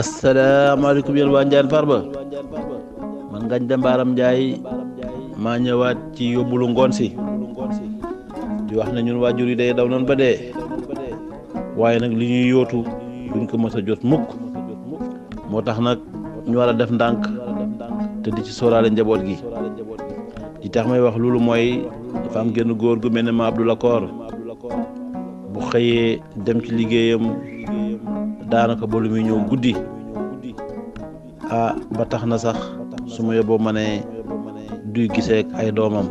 asalaamaaleykum yéen waa Ndiayène Farba man Ngagne Demba Aram Ndiaye maa ñëwaat ci yóbbulu ngoon si di wax ne ñun waajur yi day daw noonu ba dee waaye nag li ñuy yóotu duñ ko mës a jot mukk moo tax nag ñu war a def ndànk te di ci sóoraale njaboot gi di tax may wax loolu mooy dafa am genn góor gu mel ne ma Abdou Lakor bu xëyee dem ci liggéeyam daanaka ba lu muy ñëw guddi ba tax na sax su ma yóbboo ma ne duy gisee ay doomam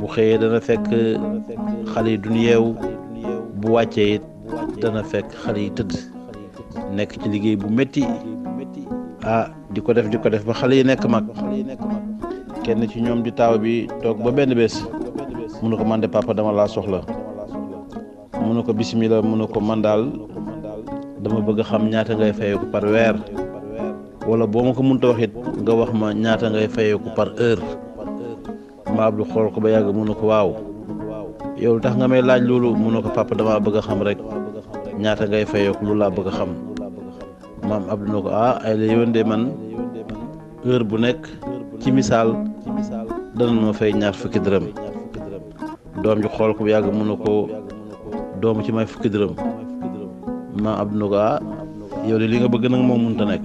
bu xëyee dana fekk xale yi duñ yeewu bu wàccee it dana fekk xale yi tëdd nekk ci liggéey bu métti di ko def ba xale yi nekk mag kenn ci ñoom di taaw bi toog ba benn bés mu ne ko man de papa dama laa soxla mu ne ko bisimilah mu ne ko man daal dama bëgg a xam ñaata ngay fayeeku par weer wala boo ma ko mënta wax it nga wax ma ñaata ngay fayeeku par heure ma Abdou xool ko ba yàgg mu ne ko waaw yow lu tax nga may laaj loolu mu ne ko papa dama bëgg a xam rek ñaata ngay fayeeku lu laa bëgg a xam maam Abdou ne ko ay la yoon de man heure bu nekk ci misaal dana ma fay ñaar fukki dërëm doom ji xool ko ba yàgg mu ne ko doomu ci may fukki dërëm maam Abdou ne ko yow de li nga bëgg nag moom mënta nekk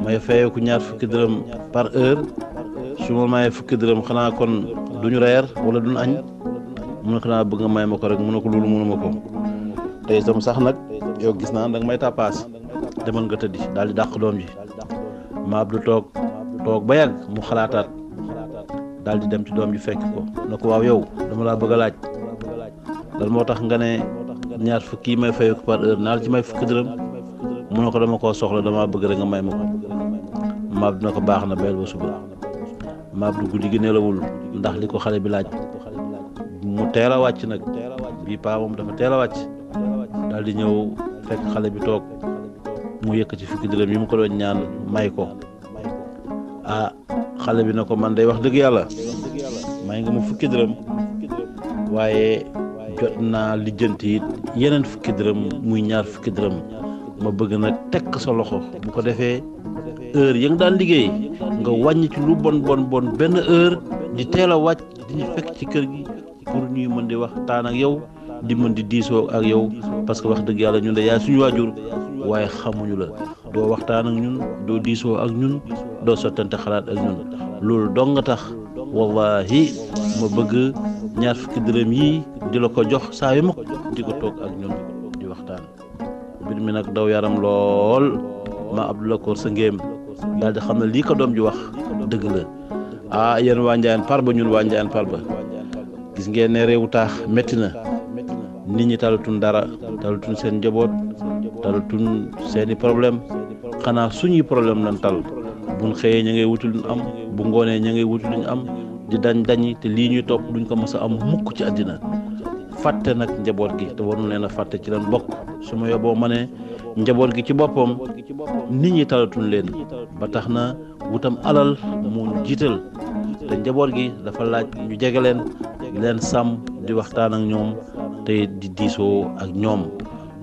may fayeeku ñaar fukki dërëm par heure su ma mayee fukki dërëm xanaa kon duñu reer wala duñu añ mu ne xanaa bëgg nga may ma ko rek mu ne ko loolu mënu ma ko te itam sax nag yow gis naa danga may tàppaas demal nga tëddi daal di dàq doom ji ma Abdou toog ba yàgg mu xalaataat daal di dem ci doom ji fekk ko ne ko waaw yow dama laa bëgg a laaj lan moo tax nga ne ñaar fukki may fayeeku par heure naa la ci may fukki dërëm mu ne ko dama koo soxla dama bëgg rek nga may ma ko ma Abdou ne ko baax na beel ba suba ma Abdou guddi gi nelawul ndax li ko xale bi laaj mu teel a wàcc nag bii paa moom dafa teel a wàcc daal di ñëw fekk xale bi toog mu yëkkati fukki dërëm yi mu ko doon ñaan may ko xale bi na ko man day wax dëgg yàlla may nga ma fukki dërëm waaye jot naa lijjanti it yeneen fukki dërëm muy ñaar fukki dërëm ma bëgg nag tekk sa loxo bu ko defee heure ya nga daan liggéey nga wàññi ci lu bon benn heure di teel a wàcc di ñu fekk ci kër gi pour ñuy mën di waxtaan ak yow di mën di diisoo ak yow parce que wax dëgg yàlla ñun de yaay suñu waajur waaye xamuñu la doo waxtaan ak ñun doo diisoo ak ñun doo sottante xalaat ak ñun loolu dong nga tax wallahi ma bëgg ñaar fukki dërëm yi di la ko jox saa yu ma di ko toog ak ñun di waxtaan mbir mi nag daw yaram lool ma Abdou Lakor sa ngéem daal di xam ne lii ko doom ji wax dëgg la yéen waa Ndiayène Farba ñun waa Ndiayène Farba gis ngeen ne réewu taax métti na nit ñi talatuñ dara talatuñ seen njaboot talatuñ seeni problème xanaa suñuy problème lan tal buñ xëyee ña ngay wuti luñ am bu ngoonee ña ngay wuti luñ am di dañi te lii ñuy topp duñ ko mës a am mukk ci àddina fàtte nag njaboot gi te waruñ leen a fàtte ci lan bokk su ma yóbboo ma ne njaboot gi ci boppam nit ñi talatuñ leen ba tax na wutam alal mu jiital te njaboot gi dafa laaj ñu jege leen sàmm di waxtaan ak ñoom te di diisoo ak ñoom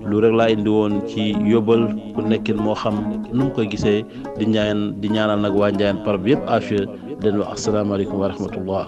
lu rek laa indi woon ci yóbbal ku nekkin moo xam nu mu koy gisee di ñaanal nag waa Ndiayène Farba yëpp affaire den wax asalaamaaleykum wa rahmatullah